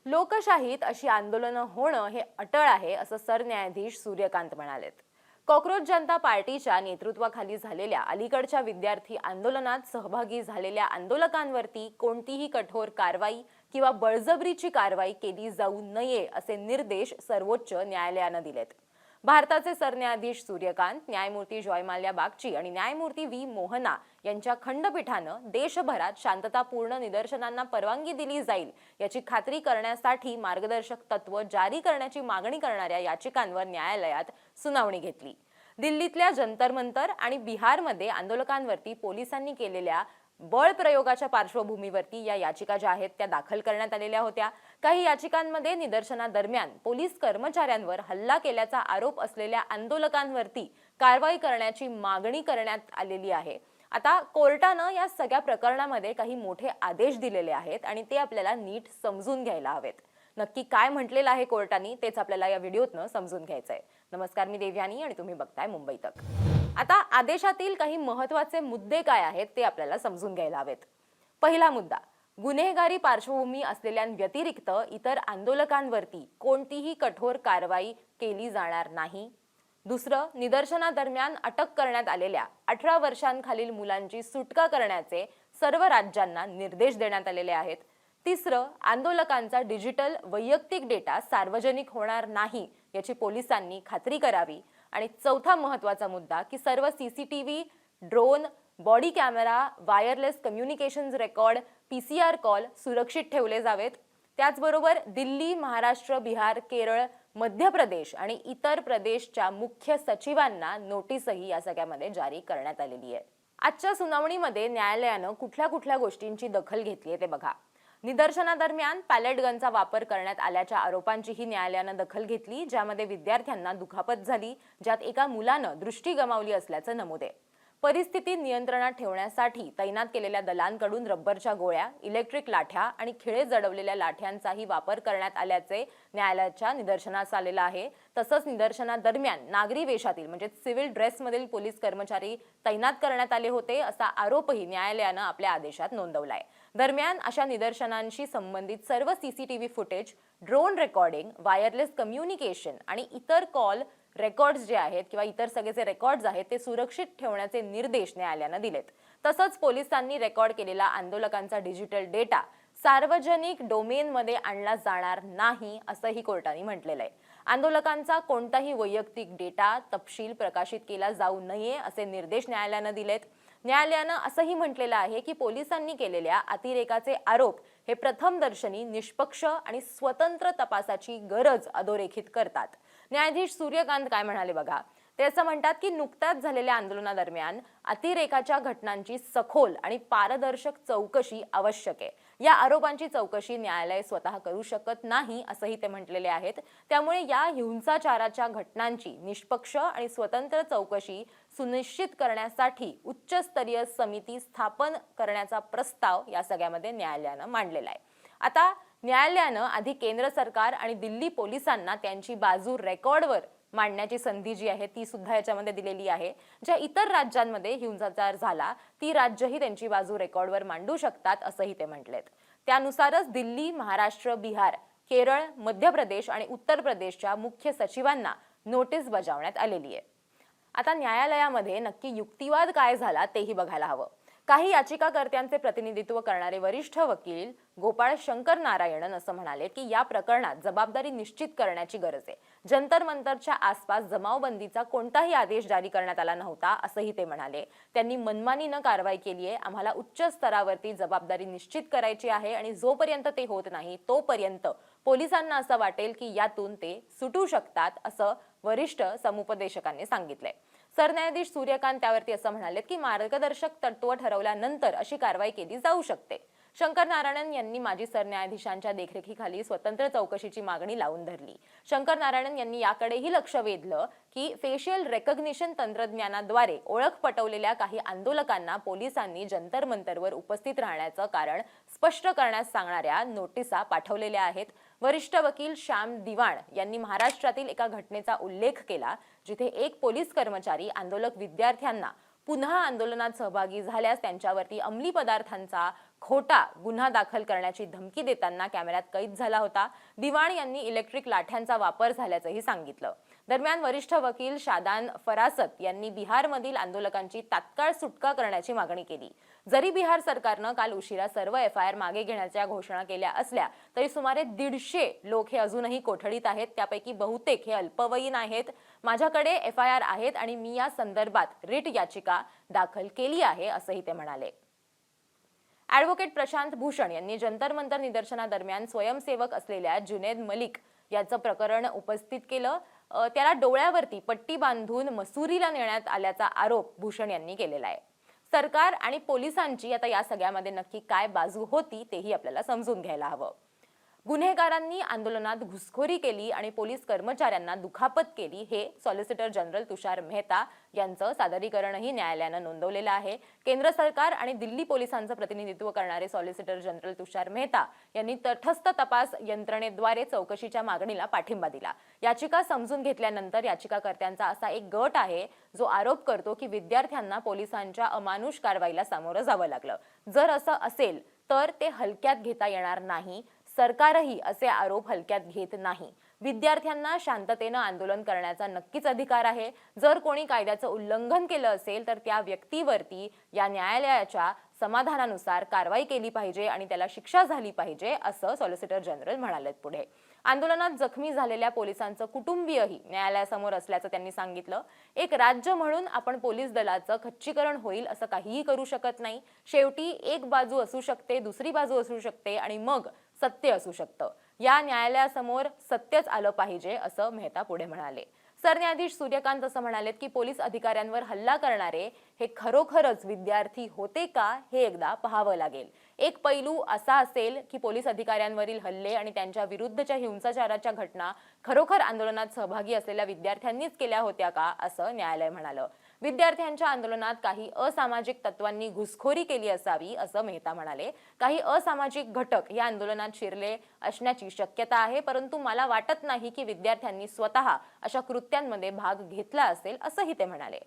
लोकशाहीत अशी आंदोलनं होणं हे अटळ आहे असं सरन्यायाधीश सूर्यकांत म्हणालेत। कॉक्रोच जनता पार्टीच्या नेतृत्वाखाली झालेल्या अलीकडच्या विद्यार्थी आंदोलनात सहभागी झालेल्या आंदोलकांवरती कोणतीही कठोर कारवाई किंवा बळजबरीची कारवाई केली जाऊ नये असे निर्देश सर्वोच्च न्यायालयानं दिलेत। भारताचे सरन्यायाधीश सूर्यकांत, न्यायमूर्ती जयमाल्या बागची आणि न्यायमूर्ती व्ही मोहना यांच्या खंडपीठानं देशभरात शांततापूर्ण निदर्शनांना परवानगी दिली जाईल याची खात्री करण्यासाठी मार्गदर्शक तत्व जारी करण्याची मागणी करणाऱ्या याचिकांवर न्यायालयात सुनावणी घेतली। दिल्लीतल्या जंतर मंतर आणि बिहारमध्ये आंदोलकांवरती पोलिसांनी केलेल्या बळ प्रयोगाच्या पार्श्वभूमीवरती या याचिका ज्या आहेत त्या दाखल करण्यात आलेल्या होत्या। काही याचिकांमध्ये निदर्शनादरम्यान पोलीस कर्मचाऱ्यांवर हल्ला केल्याचा आरोप असलेल्या आंदोलकांवरती कारवाई करण्याची मागणी करण्यात आलेली आहे। आता कोर्टानं या सगळ्या प्रकरणामध्ये काही मोठे आदेश दिलेले आहेत आणि ते आपल्याला नीट समजून घ्यायला हवेत। नक्की काय म्हटलेलं आहे कोर्टाने तेच आपल्याला या व्हिडिओतनं समजून घ्यायचंय। नमस्कार, मी देवयानी आणि तुम्ही बघताय मुंबई तक। आता आदेशातील काही महत्त्वाचे मुद्दे काय आहेत ते आपल्याला समजून घ्यायला हवेत। पहिला मुद्दा, गुन्हेगारी पार्श्वभूमी असलेल्यांव्यतिरिक्त इतर आंदोलकांवरती कोणतीही कठोर कारवाई केली जाणार नाही। दुसरं, निदर्शनादरम्यान अटक करण्यात आलेल्या 18 वर्षांखालील मुलांची सुटका करण्याचे सर्व राज्यांना निर्देश देण्यात आलेले आहेत। तिसरं, आंदोलकांचा डिजिटल वैयक्तिक डेटा सार्वजनिक होणार नाही याची पोलिसांनी खात्री करावी। आणि चौथा महत्त्वाचा मुद्दा की सर्व CCTV, drone, body camera, wireless communications record, PCR call सुरक्षित ठेवले जावेत। त्याचबरोबर दिल्ली, महाराष्ट्र, बिहार, केरळ, मध्य प्रदेश आणि इतर प्रदेशच्या मुख्य सचिवांना नोटीसही या सगळ्यामध्ये जारी करण्यात आलेली आहे। आजच्या सुनावणीमध्ये न्यायालयानं कुठल्या कुठल्या गोष्टींची दखल घेतली ते बघा। निदर्शनादरम्यान पॅलेट गनचा वापर करण्यात आल्याच्या आरोपांचीही न्यायालयानं दखल घेतली, ज्यामध्ये विद्यार्थ्यांना दुखापत झाली, ज्यात एका मुलानं दृष्टी गमावली असल्याचं नमूद आहे। परिस्थिती नियंत्रणात ठेवण्यासाठी तैनात केलेल्या दलांकडून रबरच्या गोळ्या, इलेक्ट्रिक लाठ्या आणि खिळे जडवलेल्या लाठ्यांचाही वापर करण्यात आल्याचे न्यायालयाच्या निदर्शनास आलेलं आहे। तसंच निदर्शनादरम्यान नागरी वेशातील म्हणजे सिव्हिल ड्रेसमधील पोलीस कर्मचारी तैनात करण्यात आले होते असा आरोपही न्यायालयानं आपल्या आदेशात नोंदवलाय। दरम्यान अशा निदर्शनांशी संबंधित सर्व CCTV footage, drone recording, wireless communication आणि इतर कॉल रेकॉर्ड्स जे आहेत किंवा इतर सगळे जे रेकॉर्ड्स आहेत ते सुरक्षित ठेवण्याचे निर्देश न्यायालयानं दिलेत। तसंच पोलिसांनी रेकॉर्ड केलेला आंदोलकांचा डिजिटल डेटा सार्वजनिक डोमेनमध्ये आणला जाणार नाही असंही कोर्टाने म्हटलेलं आहे। आंदोलकांचा कोणताही वैयक्तिक डेटा तपशील प्रकाशित केला जाऊ नये असे निर्देश न्यायालयानं दिलेत। न्यायालयानं असंही म्हटलेलं आहे की पोलिसांनी केलेल्या अतिरेकाचे आरोप हे प्रथमदर्शनी निष्पक्ष आणि स्वतंत्र तपासाची गरज अधोरेखित करतात। न्यायाधीश सूर्यकांत काय म्हणाले बघा, ते असं म्हणतात की नुकत्याच झालेल्या आंदोलनादरम्यान अतिरेकाच्या घटनांची सखोल आणि पारदर्शक चौकशी आवश्यक आहे। या आरोपांची चौकशी न्यायालय स्वतः करू शकत नाही असंही ते म्हटलेले आहेत। त्यामुळे या हिंसाचाराच्या घटनांची निष्पक्ष आणि स्वतंत्र चौकशी सुनिश्चित करण्यासाठी उच्चस्तरीय समिती स्थापन करण्याचा प्रस्ताव या सगळ्यामध्ये न्यायालयानं मांडलेला आहे। आता न्यायालयानं आधी केंद्र सरकार आणि दिल्ली पोलिसांना त्यांची बाजू रेकॉर्डवर मांडण्याची संधी जी आहे ती सुद्धा याच्यामध्ये दिलेली आहे। ज्या इतर राज्यांमध्ये हिंसाचार झाला ती राज्यही त्यांची बाजू रेकॉर्डवर मांडू शकतात असंही ते म्हटलेत। त्यानुसारच दिल्ली, महाराष्ट्र, बिहार, केरळ, मध्य प्रदेश आणि उत्तर प्रदेशच्या मुख्य सचिवांना नोटीस बजावण्यात आलेली आहे। आता न्यायालयामध्ये नक्की युक्तिवाद काय झाला तेही बघायला हवं। काही याचिकाकर्त्यांचे प्रतिनिधित्व करणारे वरिष्ठ वकील गोपाळ शंकर नारायणन असं म्हणाले की या प्रकरणात जबाबदारी निश्चित करण्याची गरज आहे। जंतर मंतरच्या आसपास जमावबंदीचा कोणताही आदेश जारी करण्यात आला नव्हता असंही ते म्हणाले। त्यांनी मनमानीनं कारवाई केली आहे। आम्हाला उच्च स्तरावरती जबाबदारी निश्चित करायची आहे आणि जोपर्यंत ते होत नाही तोपर्यंत पोलिसांना असं वाटेल की यातून ते सुटू शकतात असं वरिष्ठ समुपदेशकांनी सांगितलंय। सरन्यायाधीश सूर्यकांत त्यावरती असं म्हणाले की मार्गदर्शक तत्व ठरवल्यानंतर अशी कारवाई केली जाऊ शकते। शंकर नारायणन यांनी माजी सरन्यायाधीशांच्या देखरेखीखाली स्वतंत्र चौकशीची मागणी लावून धरली। शंकर नारायणन यांनी याकडेही लक्ष वेधलं की फेशियल रेकॉग्निशन तंत्रज्ञानाद्वारे ओळख पटवलेल्या काही आंदोलकांना पोलिसांनी जंतर मंतरवर उपस्थित राहण्याचं कारण स्पष्ट करण्यास सांगणाऱ्या नोटिसा पाठवलेल्या आहेत। वरिष्ठ वकील श्याम दिवाण यांनी महाराष्ट्रातील एका घटनेचा उल्लेख केला जिथे एक पोलीस कर्मचारी आंदोलक विद्यार्थ्यांना पुन्हा आंदोलनात सहभागी झाल्यास त्यांच्यावरती अंमली पदार्थांचा खोटा गुन्हा दाखल करण्याची धमकी देताना कॅमेऱ्यात कैद झाला होता. दिवाण यांनी इलेक्ट्रिक लाठ्यांचा वापर झाल्याचंही सांगितलं. दरम्यान वरिष्ठ वकील शादान फरासत यांनी बिहारमधील आंदोलकांची तात्काळ सुटका करण्याची मागणी केली. जरी बिहार सरकारनं काल उशिरा सर्व FIR मागे घेण्याच्या घोषणा केल्या असल्या तरी सुमारे 150 लोक हे अजूनही कोठडीत आहेत. त्यापैकी बहुतेक हे अल्पवयीन आहेत. माझ्याकडे FIR आहेत आणि मी या संदर्भात रिट याचिका दाखल केली आहे असंही ते म्हणाले. ॲडव्होकेट प्रशांत भूषण यांनी जंतर मंतर निदर्शनादरम्यान स्वयंसेवक असलेल्या जुनैद मलिक याचं प्रकरण उपस्थित केलं. त्याला डोळ्यावरती पट्टी बांधून मसुरीला नेण्यात आल्याचा आरोप भूषण यांनी केलेला आहे. सरकार आणि पोलिसांची आता या सगळ्यामध्ये नक्की काय बाजू होती तेही आपल्याला समजून घ्यायला हवं. गुन्हेगारांनी आंदोलनात घुसखोरी केली आणि पोलीस कर्मचाऱ्यांना दुखापत केली हे सॉलिसिटर जनरल तुषार मेहता यांचं सादरीकरणही न्यायालयानं नोंदवलेलं आहे. केंद्र सरकार आणि दिल्ली पोलिसांचं प्रतिनिधित्व करणारे सॉलिसिटर जनरल तुषार मेहता यांनी तटस्थ तपास यंत्रणेद्वारे चौकशीच्या मागणीला पाठिंबा दिला. याचिका समजून घेतल्यानंतर याचिकाकर्त्यांचा असा एक गट आहे जो आरोप करतो की विद्यार्थ्यांना पोलिसांच्या अमानुष कारवाईला सामोरं जावं लागलं. जर असं असेल तर ते हलक्यात घेता येणार नाही. सरकारही असे आरोप हलक्यात घेत नाही. विद्यार्थ्यांना शांततेनं आंदोलन करण्याचा नक्कीच अधिकार आहे. जर कोणी कायद्याचं उल्लंघन केलं असेल तर त्या व्यक्तीवरती या न्यायालयाच्या समाधानानुसार कारवाई केली पाहिजे आणि त्याला शिक्षा झाली पाहिजे असं सॉलिसिटर जनरल म्हणालेत. पुढे आंदोलनात जखमी झालेल्या पोलिसांचं कुटुंबीयही न्यायालयासमोर असल्याचं त्यांनी सांगितलं. एक राज्य म्हणून आपण पोलीस दलाचं खच्चीकरण होईल असं काहीही करू शकत नाही. शेवटी एक बाजू असू शकते, दुसरी बाजू असू शकते आणि मग सत्य असू शकतं. या न्यायालयासमोर सत्यच आलं पाहिजे असं मेहता पुढे म्हणाले. सरन्यायाधीश सूर्यकांत असं म्हणालेत की पोलीस अधिकाऱ्यांवर हल्ला करणारे हे खरोखरच विद्यार्थी होते का हे एकदा पाहावं लागेल. एक पैलू असा असेल की पोलीस अधिकाऱ्यांवरील हल्ले आणि त्यांच्या विरुद्धच्या हिंसाचाराच्या घटना खरोखर आंदोलनात सहभागी असलेल्या विद्यार्थ्यांनीच केल्या होत्या का असं न्यायालय म्हणालं. विद्यार्थ्यांच्या आंदोलनात काही असामाजिक तत्वांनी घुसखोरी केली असावी असं मेहता म्हणाले. काही असामाजिक घटक या आंदोलनात शिरले असण्याची शक्यता आहे, परंतु मला वाटत नाही की विद्यार्थ्यांनी स्वतः अशा कृत्यांमध्ये भाग घेतला असेल असंही ते म्हणाले.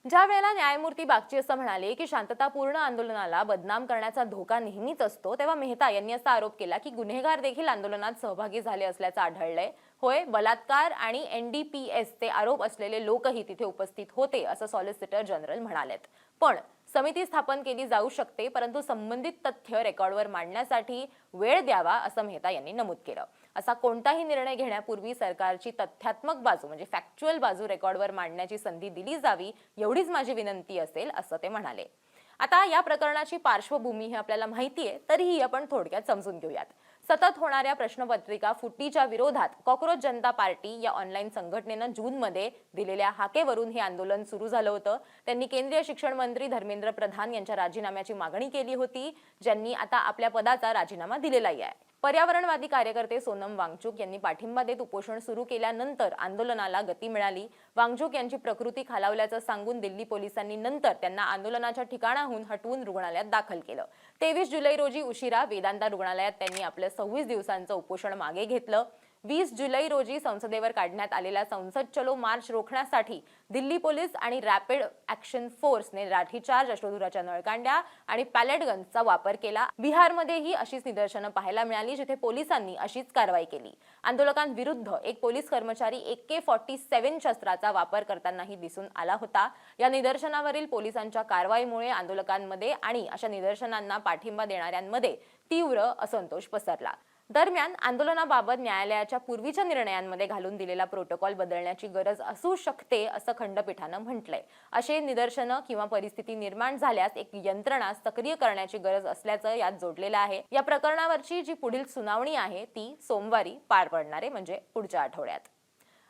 ज्या वेळेला न्यायमूर्ती बागची असं म्हणाले की शांततापूर्ण आंदोलनाला बदनाम करण्याचा धोका नेहमीच असतो, तेव्हा मेहता यांनी असा आरोप केला की गुन्हेगार देखील आंदोलनात सहभागी झाले असल्याचं आढळलंय. होय, बलात्कार आणि NDPS चे आरोप असलेले लोकही तिथे उपस्थित होते असं सॉलिसिटर जनरल म्हणालेत. पण समिती स्थापन केली जाऊ शकते, परंतु संबंधित तथ्य रेकॉर्डवर मांडण्यासाठी वेळ द्यावा असं मेहता यांनी नमूद केलं. असा कोणताही निर्णय घेण्यापूर्वी सरकारची तथ्यात्मक बाजू म्हणजे फॅक्च्युअल बाजू रेकॉर्डवर मांडण्याची संधी दिली जावी एवढीच माझी विनंती असेल असं ते म्हणाले. आता या प्रकरणाची पार्श्वभूमी ही आपल्याला माहिती आहे, तरीही आपण थोडक्यात समजून घेऊयात. सतत होणाऱ्या प्रश्नपत्रिका फुटीच्या विरोधात कॉक्रोच जनता पार्टी या ऑनलाईन संघटनेनं जूनमध्ये दिलेल्या हाकेवरून हे आंदोलन सुरू झालं होतं. त्यांनी केंद्रीय शिक्षण मंत्री धर्मेंद्र प्रधान यांच्या राजीनाम्याची मागणी केली होती, ज्यांनी आता आपल्या पदाचा राजीनामा दिलेलाही आहे. पर्यावरणवादी कार्यकर्ते सोनम वांगचुक यांनी पाठिंबा देत उपोषण सुरू केल्यानंतर आंदोलनाला गती मिळाली. वांगचुक यांची प्रकृती खालावल्याचं सांगून दिल्ली पोलिसांनी नंतर त्यांना आंदोलनाच्या ठिकाणाहून हटवून रुग्णालयात दाखल केलं. 23 जुलै रोजी उशिरा वेदांता रुग्णालयात त्यांनी आपलं 26 दिवसांचं उपोषण मागे घेतलं. 20 जुलै रोजी संसदेवर काढण्यात आलेला संसद चलो मार्च रोखण्यासाठी दिल्ली पोलीस आणि रॅपिड ॲक्शन फोर्सने लाठीचार्ज, अश्रुधुराच्या नळकांड्या आणि पॅलेट गन्सचा वापर केला. बिहारमध्येही अशीच निदर्शनं पाहायला मिळाली, जिथे पोलिसांनी अशीच कारवाई केली. आंदोलकांविरुद्ध एक पोलीस कर्मचारी AK-47 शस्त्राचा वापर करतानाही दिसून आला होता. या निदर्शनावरील पोलिसांच्या कारवाईमुळे आंदोलकांमध्ये आणि अशा निदर्शनांना पाठिंबा देणाऱ्यांमध्ये तीव्र असंतोष पसरला. दरम्यान आंदोलनाबाबत न्यायालयाच्या पूर्वीच्या निर्णयांमध्ये घालून दिलेला प्रोटोकॉल बदलण्याची गरज असू शकते असं खंडपीठानं म्हटलंय. असे निदर्शनं किंवा परिस्थिती निर्माण झाल्यास एक यंत्रणा सक्रिय करण्याची गरज असल्याचं यात जोडलेलं आहे. या प्रकरणावरची जी पुढील सुनावणी आहे ती सोमवारी पार पडणार आहे, म्हणजे पुढच्या आठवड्यात.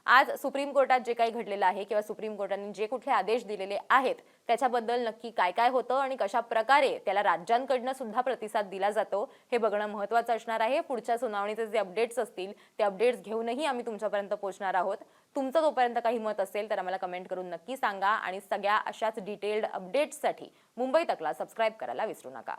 आज सुप्रीम कोर्टात जे काही घडलेलं आहे किंवा सुप्रीम कोर्टाने जे कुठले आदेश दिलेले आहेत त्याच्याबद्दल नक्की काय काय होतं आणि कशा प्रकारे त्याला राज्यांकडनं सुद्धा प्रतिसाद दिला जातो हे बघणं महत्त्वाचं असणार आहे. पुढच्या सुनावणीचे जे अपडेट्स असतील ते अपडेट्स घेऊनही आम्ही तुमच्यापर्यंत पोहोचणार आहोत. तुमचं तोपर्यंत काही मत असेल तर आम्हाला कमेंट करून नक्की सांगा आणि सगळ्या अशाच डिटेल्ड अपडेट्ससाठी मुंबई तकला सबस्क्राईब करायला विसरू नका.